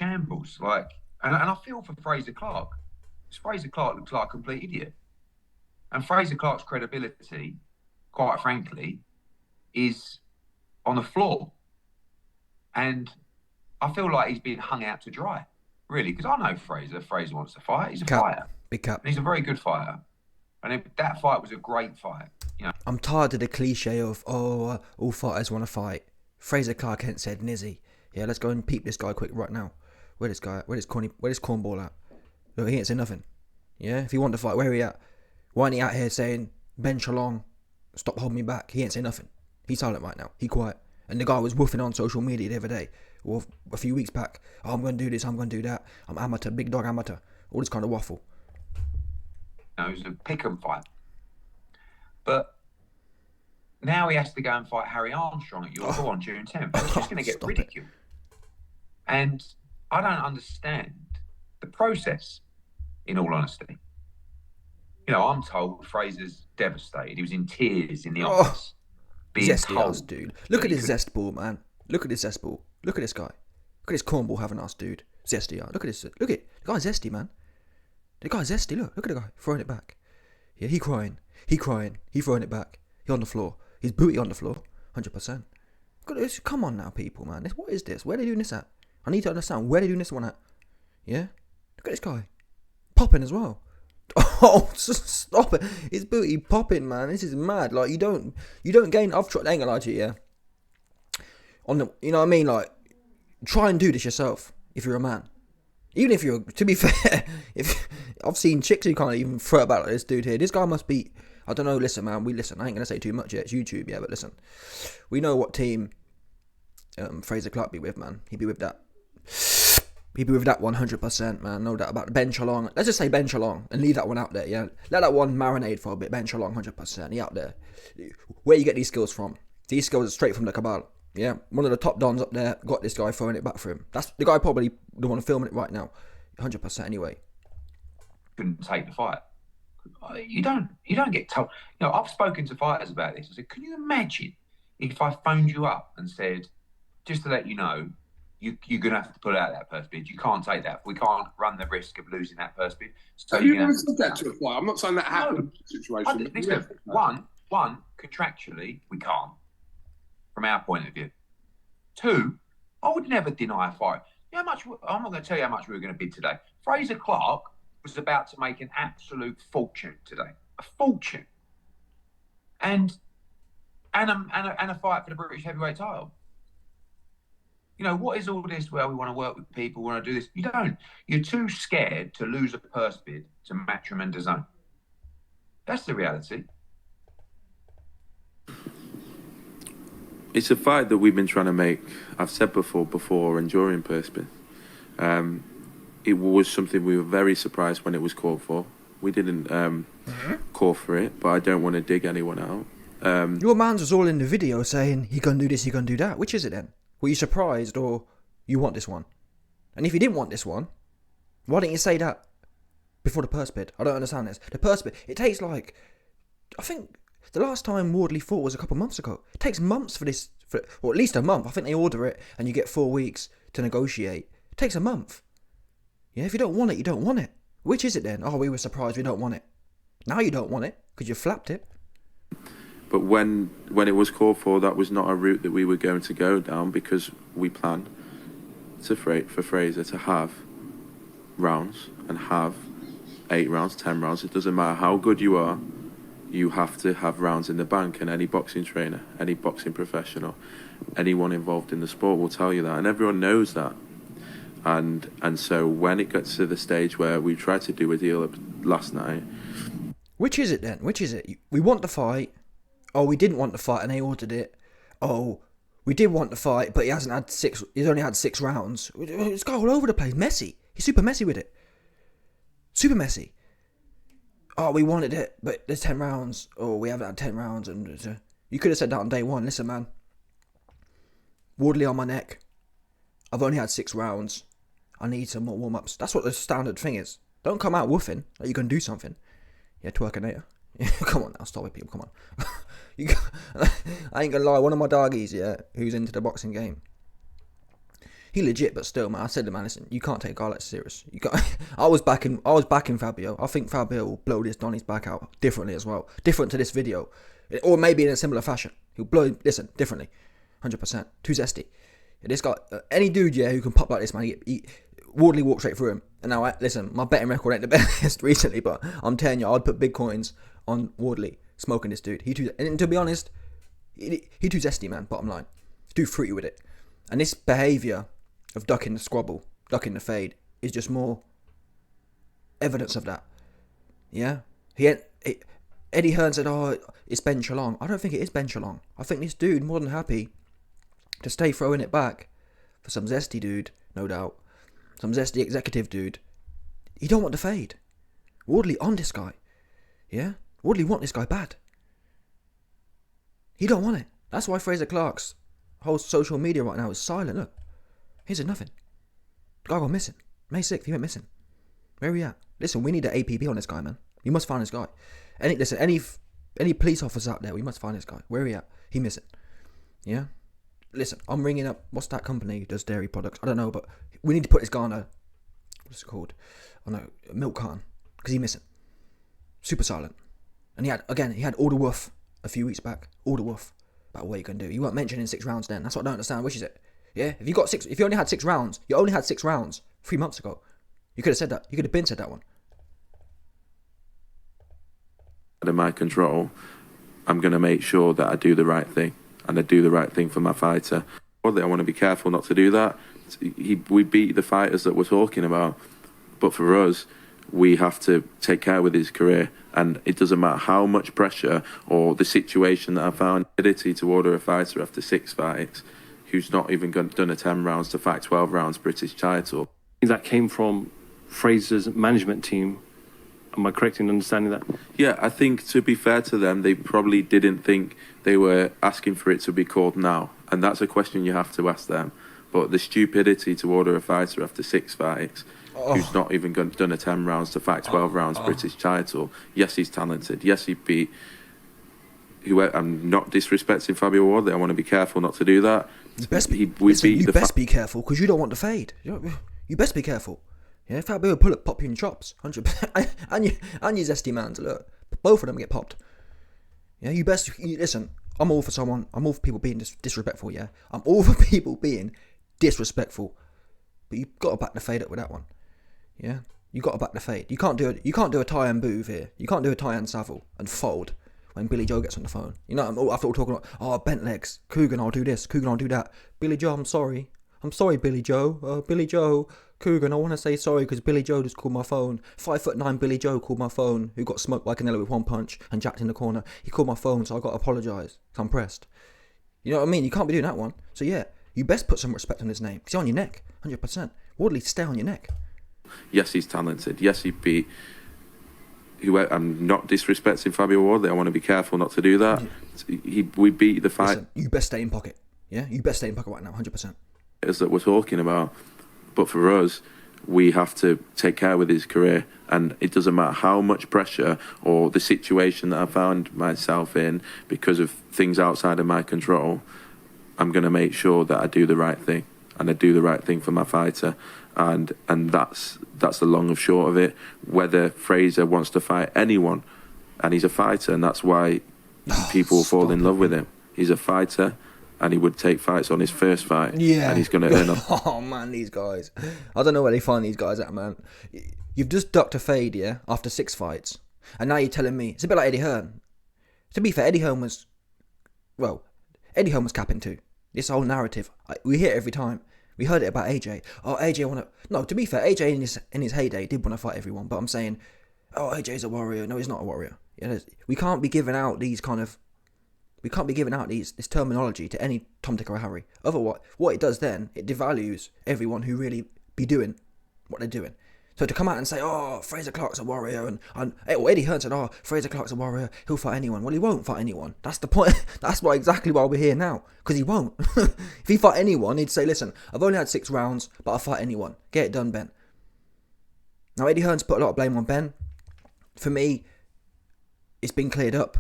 shambles. Like, and I feel for Frazer Clarke. Frazer Clarke looks like a complete idiot. And Frazer Clarke's credibility, quite frankly, is on the floor. And I feel like he's been hung out to dry, really, because I know Frazer. Frazer wants to fight. He's a fighter. Big cap. And he's a very good fighter. And that fight was a great fight. You know. I'm tired of the cliche of, all fighters want to fight. Frazer Clarke hadn't said, Nizzy, yeah, let's go and peep this guy quick right now. Where this guy at? Where this cornball at? Look, he ain't saying nothing. Yeah, if he want to fight, where he at? Why ain't he out here saying, Ben Shalom, stop holding me back? He ain't saying nothing. He's silent right now. He quiet. And the guy was woofing on social media the other day, or a few weeks back. Oh, I'm going to do this, I'm going to do that. I'm amateur, big dog amateur. All this kind of waffle. No, it was a pick-em fight. But now he has to go and fight Harry Armstrong at York on June 10th. It's just going to get ridiculed. And I don't understand the process, in all honesty. You know, I'm told Frazer's devastated. He was in tears in the office. Zesty ass dude. Look at his zest ball, man. Look at his zest ball. Look at this guy. Look at this cornball having ass dude. Zesty ass. Look at this. Look at it. The guy's zesty, man. The guy's zesty. Look at the guy throwing it back. Yeah, he crying. He throwing it back. He on the floor. His booty on the floor. 100%. Look at this. Come on now, people, man. What is this? Where are they doing this at? I need to understand where they're doing this one at. Yeah? Look at this guy. Popping as well. Oh, stop it. His booty popping, man. This is mad. Like, you don't gain. I've tried, I ain't gonna lie to you, yeah. On the, you know what I mean? Like, try and do this yourself if you're a man. Even if you're, to be fair, if I've seen chicks who can't even throw about like this dude here. This guy must be, I don't know, listen, man. I ain't gonna say too much yet. It's YouTube, yeah, but listen. We know what team Frazer Clarke be with, man. He'd be with that. He'd be with that 100%, man. No doubt about it. Ben Shalom. Let's just say Ben Shalom and leave that one out there, yeah? Let that one marinate for a bit. Ben Shalom, 100%. He out there. Where you get these skills from? These skills are straight from the cabal, yeah? One of the top dons up there got this guy throwing it back for him. That's the guy probably the one filming it right now. 100% anyway. Couldn't take the fight. You don't get told. You know, I've spoken to fighters about this. I said, can you imagine if I phoned you up and said, just to let you know, you're going to have to pull out that purse bid. You can't take that. We can't run the risk of losing that purse bid. So you never said that to a fight. I'm not saying that happened in the situation. Listen, one, contractually, we can't, from our point of view. Two, I would never deny a fight. You know how much? I'm not going to tell you how much we were going to bid today. Frazer Clarke was about to make an absolute fortune today. A fortune. And a fight for the British heavyweight title. You know, what is all this? Well, we want to work with people, we want to do this. You don't. You're too scared to lose a purse bid to Matchroom and DAZN. That's the reality. It's a fight that we've been trying to make. I've said before and during purse bid. It was something we were very surprised when it was called for. We didn't call for it, but I don't want to dig anyone out. Your man's was all in the video saying he gonna do this, he gonna do that. Which is it then? Were you surprised or you want this one? And if you didn't want this one, why didn't you say that before the purse bid? I don't understand this. The purse bid, it takes like, I think the last time Wardley fought was a couple of months ago. It takes months for this, or at least a month. I think they order it and you get 4 weeks to negotiate. It takes a month. Yeah, if you don't want it, you don't want it. Which is it then? Oh, we were surprised we don't want it. Now you don't want it because you flapped it. But when it was called for, that was not a route that we were going to go down because we planned for Frazer to have rounds and have 8 rounds, 10 rounds. It doesn't matter how good you are, you have to have rounds in the bank. And any boxing trainer, any boxing professional, anyone involved in the sport will tell you that. And everyone knows that. And so when it gets to the stage where we tried to do a deal last night... Which is it then? Which is it? We want the fight... Oh, we didn't want the fight and they ordered it. Oh, we did want the fight, but he hasn't had 6. He's only had 6 rounds. It's got all over the place. Messy. He's super messy with it. Super messy. Oh, we wanted it, but there's 10 rounds. Oh, we haven't had 10 rounds. And you could have said that on day one. Listen, man. Wardley on my neck. I've only had 6 rounds. I need some more warm-ups. That's what the standard thing is. Don't come out woofing like you're going to do something. Yeah, Twerkinator. Come on now, stop it, people. Come on. I ain't gonna lie. One of my doggies, yeah, who's into the boxing game, he legit, but still, man. I said to him, man, listen, you can't take a guy like serious. You can't. I was backing Fabio. I think Fabio will blow this Donny's back out differently as well, different to this video, or maybe in a similar fashion. He'll blow, listen, differently, 100%. Too zesty. This guy, any dude, yeah, who can pop like this, man. Wardley walked straight through him. And now, listen, my betting record ain't the best recently, but I'm telling you, I'd put big coins on Wardley smoking this dude. And to be honest, he too zesty, man. Bottom line, he's too fruity with it. And this behaviour of ducking the squabble, ducking the fade, is just more evidence of that. Yeah, Eddie Hearn said, "Oh, it's Ben Shalom." I don't think it is Ben Shalom. I think this dude more than happy to stay throwing it back for some zesty dude, no doubt, some zesty executive dude. He don't want the fade. Wardley on this guy. Yeah, Wardley want this guy bad. He don't want it. That's why Frazer Clarke's whole social media right now is silent. Look, here's a nothing. The guy got missing. May 6th, he went missing. Where are we at? Listen, we need an APB on this guy, man. We must find this guy. Any police officers out there, we must find this guy. Where are we at? He missing. Yeah? Listen, I'm ringing up, what's that company who does dairy products? I don't know, but we need to put this guy on what's it called? On a milk carton. Because he's missing. Super silent. And he had all the woof a few weeks back. All the woof about what you can do. You weren't mentioning 6 rounds then. That's what I don't understand. Which is it? Yeah? If you only had 6 rounds, you only had 6 rounds 3 months ago. You could have said that. You could have been said that one. In my control, I'm going to make sure that I do the right thing, and I do the right thing for my fighter. I want to be careful not to do that. We beat the fighters that we're talking about, but for us, we have to take care with his career, and it doesn't matter how much pressure or the situation that I found. Ability to order a fighter after 6 fights, who's not even done a 10 rounds to fight 12 rounds British title. That came from Frazer's management team. Am I correct in understanding that? Yeah, I think to be fair to them, they probably didn't think they were asking for it to be called now. And that's a question you have to ask them. But the stupidity to order a fighter after 6 fights, who's not even done a 10 rounds to fight 12 rounds British title. Yes, he's talented. Yes, he beat... I'm not disrespecting Fabio Wardley. I want to be careful not to do that. You best be careful, because you don't want the fade. You best be careful. Yeah, Fabio will pop you in chops, 100%. and you zesty mans, look, both of them get popped. Yeah, listen. I'm all for people being disrespectful. Yeah, I'm all for people being disrespectful, but you got to back the fade up with that one. Yeah, you got to back the fade. You can't do a tie and booth here. You can't do a tie and Savile and fold when Billy Joe gets on the phone. You know, after all talking about, bent legs, Coogan, I'll do this, Coogan, I'll do that. Billy Joe, I'm sorry, Billy Joe. Billy Joe, Coogan, I want to say sorry because Billy Joe just called my phone. 5'9" Billy Joe called my phone, who got smoked by Canelo with 1 punch and jacked in the corner. He called my phone, so I got to apologise. I'm pressed. You know what I mean? You can't be doing that one. So yeah, you best put some respect on his name. Because he's on your neck, 100%. Wardley, stay on your neck. Yes, he's talented. Yes, he beat... I'm not disrespecting Fabio Wardley. I want to be careful not to do that. Yeah. We beat the fight... Listen, you best stay in pocket. Yeah? You best stay in pocket right now, 100%. That we're talking about, but for us, we have to take care with his career, and it doesn't matter how much pressure or the situation that I found myself in because of things outside of my control. I'm going to make sure that I do the right thing, and I do the right thing for my fighter, and that's the long of short of it. Whether Frazer wants to fight anyone, and he's a fighter, and that's why people fall in love with him. He's a fighter. And he would take fights on his first fight. Yeah. And he's going to earn them. Oh, man, these guys. I don't know where they find these guys at, man. You've just ducked a fade, yeah, after 6 fights. And now you're telling me... It's a bit like Eddie Hearn. To be fair, Eddie Hearn was capping too. This whole narrative. We hear it every time. We heard it about AJ. Oh, AJ want to... No, to be fair, AJ in his heyday did want to fight everyone. But I'm saying, oh, AJ's a warrior. No, he's not a warrior. Yeah, we can't be giving out these kind of... We can't be giving out this terminology to any Tom, Dick or Harry. Otherwise, what it does then, it devalues everyone who really be doing what they're doing. So to come out and say, oh, Frazer Clarke's a warrior, and Eddie Hearn said, oh, Frazer Clarke's a warrior, he'll fight anyone. Well, he won't fight anyone. That's the point. That's exactly why we're here now. Because he won't. If he fight anyone, he'd say, listen, I've only had 6 rounds, but I'll fight anyone. Get it done, Ben. Now, Eddie Hearn's put a lot of blame on Ben. For me, it's been cleared up.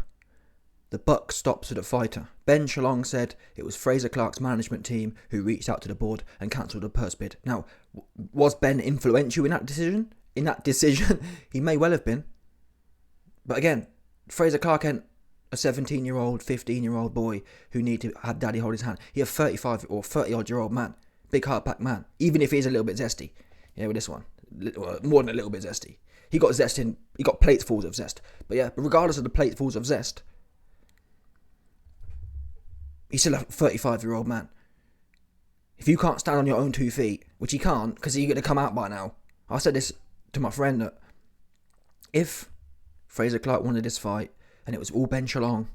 the buck stops with the fighter. Ben Shalom said it was Frazer Clarke's management team who reached out to the board and cancelled the purse bid. Now, was Ben influential in that decision? He may well have been. But again, Frazer Clarke ain't a 17-year-old, 15-year-old boy who need to have daddy hold his hand. He's a 35 or 30-odd-year-old man. Big hard-packed man. Even if he's a little bit zesty. Yeah, with this one. More than a little bit zesty. He got zest in. He got platefuls of zest. But yeah, regardless of the platefuls of zest, he's still a 35-year-old man. If you can't stand on your own 2 feet, which he can't, because he's going to come out by now. I said this to my friend that if Frazer Clarke wanted this fight and it was all Ben Shalom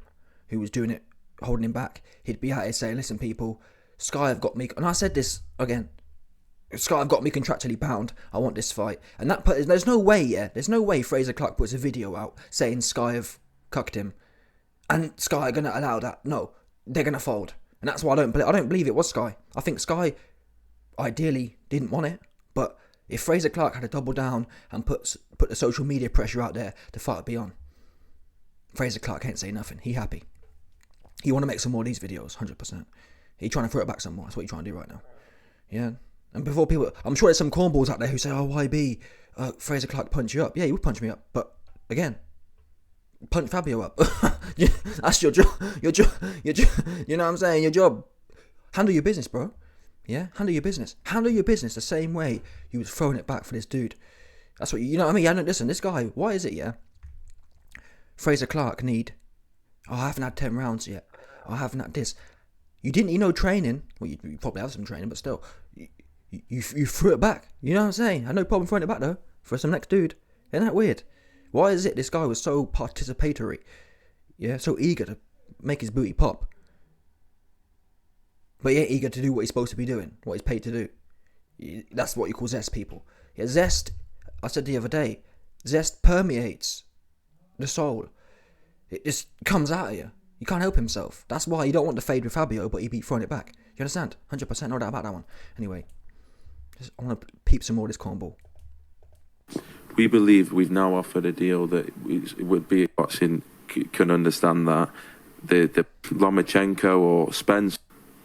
who was doing it, holding him back, he'd be out here saying, listen people, Sky have got me, and I said this again, Sky have got me contractually bound, I want this fight. And there's no way Frazer Clarke puts a video out saying Sky have cucked him and Sky are going to allow that. No, they're going to fold. And that's why I don't believe it was Sky. I think Sky ideally didn't want it, but if Frazer Clarke had to double down and put the social media pressure out there, the fight would be on. Frazer Clarke can't say nothing. He happy. He want to make some more of these videos, 100%. He trying to throw it back some more. That's what he's trying to do right now. Yeah. And before people, I'm sure there's some cornballs out there who say, oh, YB, Frazer Clarke punch you up. Yeah, he would punch me up. But again, punch Fabio up. That's your job. You know what I'm saying? Your job. Handle your business, bro. Yeah, handle your business. Handle your business the same way you was throwing it back for this dude. That's what you know what I mean? Yeah, no, listen, this guy, why is it, yeah? Frazer Clarke I haven't had 10 rounds yet. I haven't had this. You didn't, training. Well, you probably have some training, but still, you threw it back. You know what I'm saying? I had no problem throwing it back, though, for some next dude. Isn't that weird? Why is it this guy was so participatory? Yeah, so eager to make his booty pop. But he ain't eager to do what he's supposed to be doing, what he's paid to do. That's what you call zest, people. Yeah, zest, I said the other day, zest permeates the soul. It just comes out of you. You can't help himself. That's why you don't want to fade with Fabio, but he'd be throwing it back. You understand? 100%, no doubt about that one. Anyway, I want to peep some more of this cornball. We believe we've now offered a deal that would be watching can understand that the Lomachenko or Spence,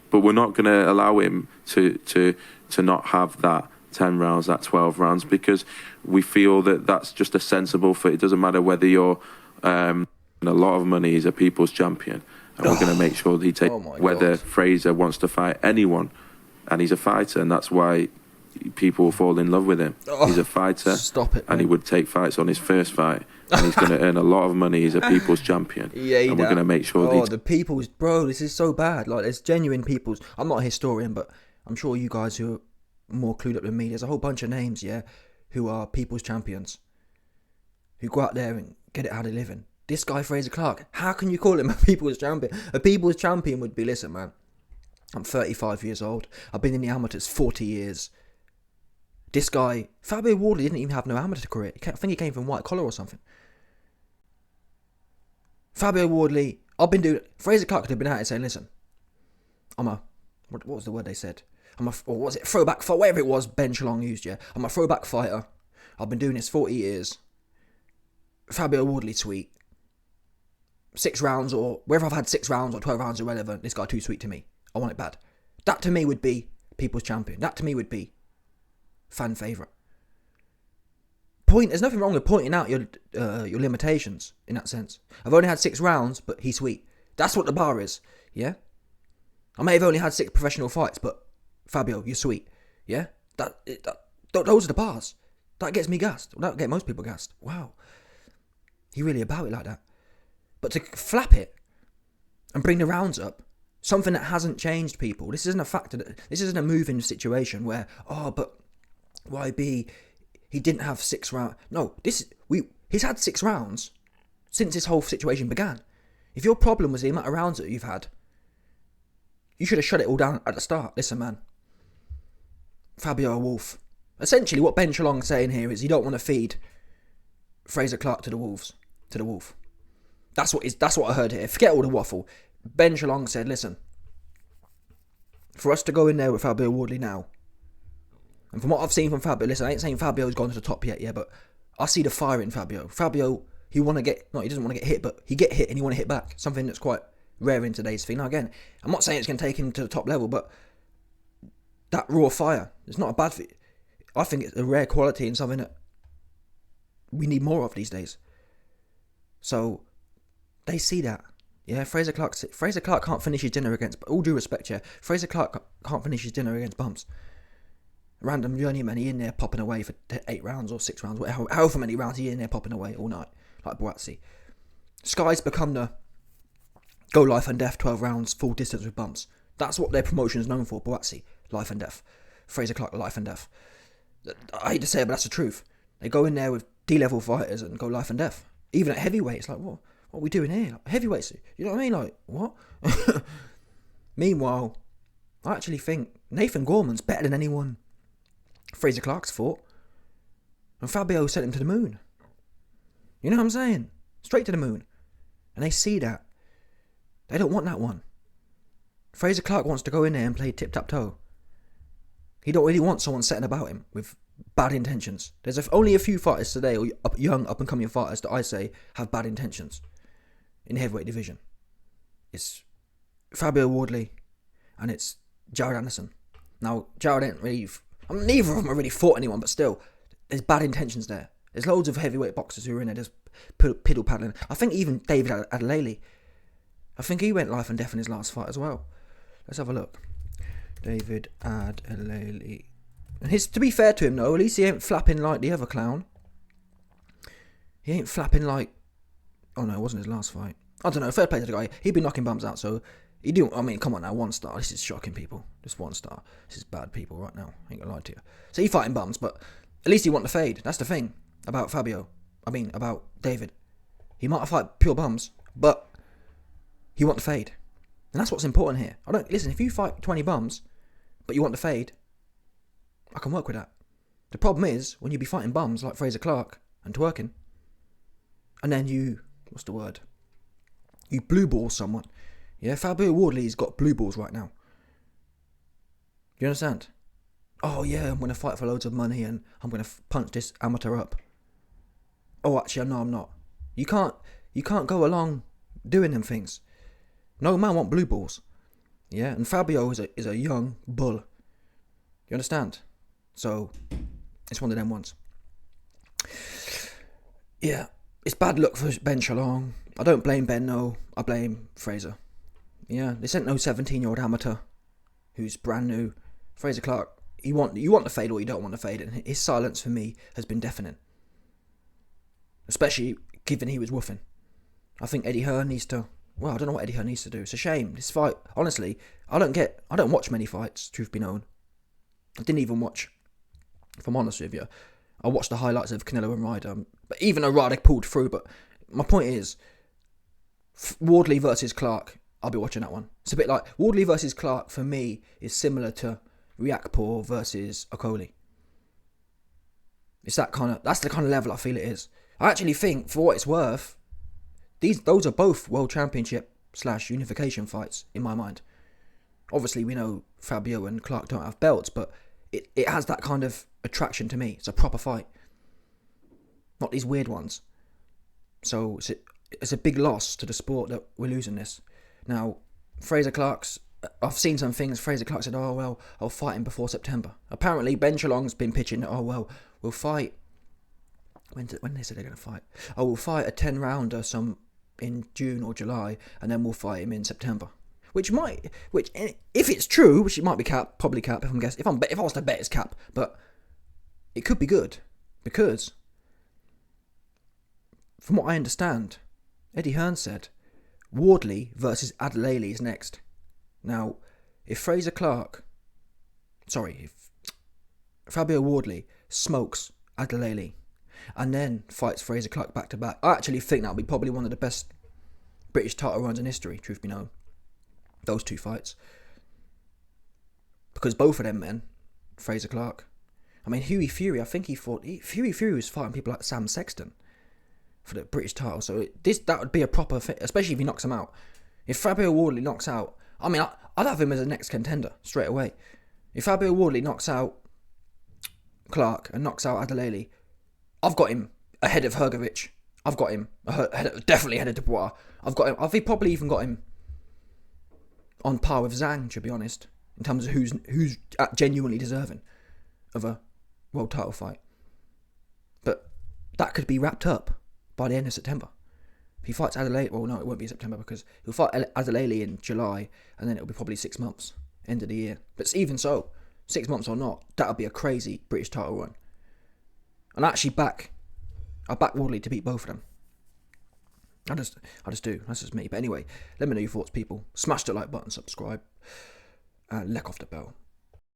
but we're not going to allow him to not have that 10 rounds, that 12 rounds, because we feel that that's just a sensible fit. It doesn't matter whether you're a lot of money, he's a people's champion, and we're going to make sure that he takes whether Frazer wants to fight anyone, and he's a fighter, and that's why people fall in love with him. He's a fighter. Stop it, and he would take fights on his first fight, and he's going to earn a lot of money. He's a people's champion. Yeah, and we're going to make sure the people's, bro, this is so bad. Like, there's genuine people's. I'm not a historian, but I'm sure you guys who are more clued up than me, there's a whole bunch of names, yeah, who are people's champions, who go out there and get it how they living. This guy, Frazer Clarke, how can you call him a people's champion? A people's champion would be, listen, man, I'm 35 years old. I've been in the amateurs 40 years. This guy, Fabio Wardley, didn't even have no amateur career. I think he came from white collar or something. Fabio Wardley, Frazer Clarke could have been out here saying, listen, what was the word they said? Or was it throwback fighter, whatever it was Ben Shalom used, yeah? I'm a throwback fighter. I've been doing this 40 years. Fabio Wardley tweet. 6 rounds, or whether I've had 6 rounds or 12 rounds, irrelevant. This guy too sweet to me. I want it bad. That to me would be people's champion. That to me would be fan favourite. There's nothing wrong with pointing out your limitations in that sense. I've only had 6 rounds, but he's sweet. That's what the bar is, yeah? I may have only had 6 professional fights, but Fabio, you're sweet, yeah? Those are the bars. That gets me gassed. Well, that get most people gassed. Wow. He really about it like that. But to flap it and bring the rounds up, something that hasn't changed, people. This isn't a factor. This isn't a moving situation where, but YB, he didn't have 6 rounds. No, he's had 6 rounds since this whole situation began. If your problem was the amount of rounds that you've had, you should have shut it all down at the start. Listen, man. Fabio a wolf. Essentially, what Ben Shalom's saying here is you don't want to feed Frazer Clarke to the wolves. To the wolf. That's what I heard here. Forget all the waffle. Ben Shalom said, listen, for us to go in there with Fabio Wardley now, and from what I've seen from Fabio, listen, I ain't saying Fabio's gone to the top yet, yeah, but I see the fire in Fabio. Fabio he want to get, no, he doesn't want to get hit, but he get hit and he want to hit back. Something that's quite rare in today's thing. Now again, I'm not saying it's going to take him to the top level, but that raw fire, it's not a bad thing. I think it's a rare quality and something that we need more of these days. So they see that. Yeah, Frazer Clarke can't finish his dinner against, all due respect, yeah, Frazer Clarke can't finish his dinner against bumps. Random journeyman, he in there popping away for 8 rounds or 6 rounds, however many rounds he in there popping away all night, like Boazzi. Sky's become the go life and death 12 rounds, full distance with bumps. That's what their promotion is known for, Boazzi, life and death. Frazer Clarke, life and death. I hate to say it, but that's the truth. They go in there with D-level fighters and go life and death. Even at heavyweight, it's like, what are we doing here? Like, heavyweights, you know what I mean? Like, what? Meanwhile, I actually think Nathan Gorman's better than anyone Frazer Clarke's fought. And Fabio sent him to the moon. You know what I'm saying? Straight to the moon. And they see that. They don't want that one. Frazer Clarke wants to go in there and play tip-tap-toe. He don't really want someone setting about him with bad intentions. There's only a few fighters today, or young up-and-coming fighters, that I say have bad intentions in the heavyweight division. It's Fabio Wardley and it's Jared Anderson. Now, Jared ain't really... neither of them have really fought anyone, but still, there's bad intentions there. There's loads of heavyweight boxers who are in there just piddle-paddling. I think even David Adelele, I think he went life and death in his last fight as well. Let's have a look. David Adelele. And to be fair to him though, at least he ain't flapping like the other clown. He ain't flapping like... Oh no, it wasn't his last fight. I don't know, fair play to the guy. He'd been knocking bums out, so... He do. I mean, come on now, 1 star. This is shocking, people. Just 1 star. This is bad people right now. I ain't gonna lie to you. So he fighting bums, but at least he want the fade. That's the thing about Fabio. I mean, about David. He might fight pure bums, but he want the fade. And that's what's important here. Listen, if you fight 20 bums, but you want the fade, I can work with that. The problem is, when you be fighting bums like Frazer Clarke and twerking, and then you, what's the word? You blue ball someone. Yeah, Fabio Wardley's got blue balls right now. You understand? Oh yeah, I'm going to fight for loads of money and I'm going to punch this amateur up. Oh, actually, no, I'm not. You can't go along doing them things. No man want blue balls. Yeah, and Fabio is a young bull. You understand? So, it's one of them ones. Yeah, it's bad luck for Ben Shalom. I don't blame Ben, no. I blame Frazer. Yeah, they sent no 17-year-old amateur who's brand new. Frazer Clarke, you want the fade or you don't want the fade, and his silence for me has been deafening. Especially given he was woofing. I think Eddie Hearn needs to... Well, I don't know what Eddie Hearn needs to do. It's a shame. This fight, honestly, I don't watch many fights, truth be known. I didn't even watch, if I'm honest with you. I watched the highlights of Canelo and Ryder. But even though Ryder pulled through, but my point is, Wardley versus Clarke, I'll be watching that one. It's a bit like Wardley versus Clarke for me is similar to Riakporhe versus Okoli. It's that's the kind of level I feel it is. I actually think, for what it's worth, those are both world championship / unification fights in my mind. Obviously, we know Fabio and Clarke don't have belts, but it has that kind of attraction to me. It's a proper fight, not these weird ones. So it's a big loss to the sport that we're losing this. Now, Frazer Clarke's... I've seen some things. Frazer Clarke said, oh, well, I'll fight him before September. Apparently, Ben Shalom's been pitching that, oh, well, we'll fight... When they said they're going to fight? Oh, we'll fight a 10-rounder in June or July, and then we'll fight him in September. Which, if it's true, which it might be cap, probably cap, if I'm guessing. If I was to bet, it's cap. But it could be good, because from what I understand, Eddie Hearn said Wardley versus Adelele is next. Now, if Fabio Wardley smokes Adelele and then fights Frazer Clarke back to back, I actually think that would be probably one of the best British title runs in history, truth be known. Those two fights. Because both of them men, Frazer Clarke, I mean, Hughie Fury, I think Hughie Fury was fighting people like Sam Sexton for the British title, so that would be a proper fit, especially if he knocks him out. If Fabio Wardley knocks out, I mean, I'd have him as a next contender straight away. If Fabio Wardley knocks out Clarke and knocks out Adelele, I've got him ahead of Hrgovic. I've got him. Definitely ahead of Dubois. I've probably even got him on par with Zhang, to be honest, in terms of who's genuinely deserving of a world title fight. But that could be wrapped up by the end of September. If he fights Adelaide, well, no, it won't be September because he'll fight Adelaide in July, and then it'll be probably 6 months, end of the year. But even so, 6 months or not, that'll be a crazy British title run. And I back Wardley to beat both of them. I just do. That's just me. But anyway, let me know your thoughts, people. Smash the like button, subscribe, and leck off the bell.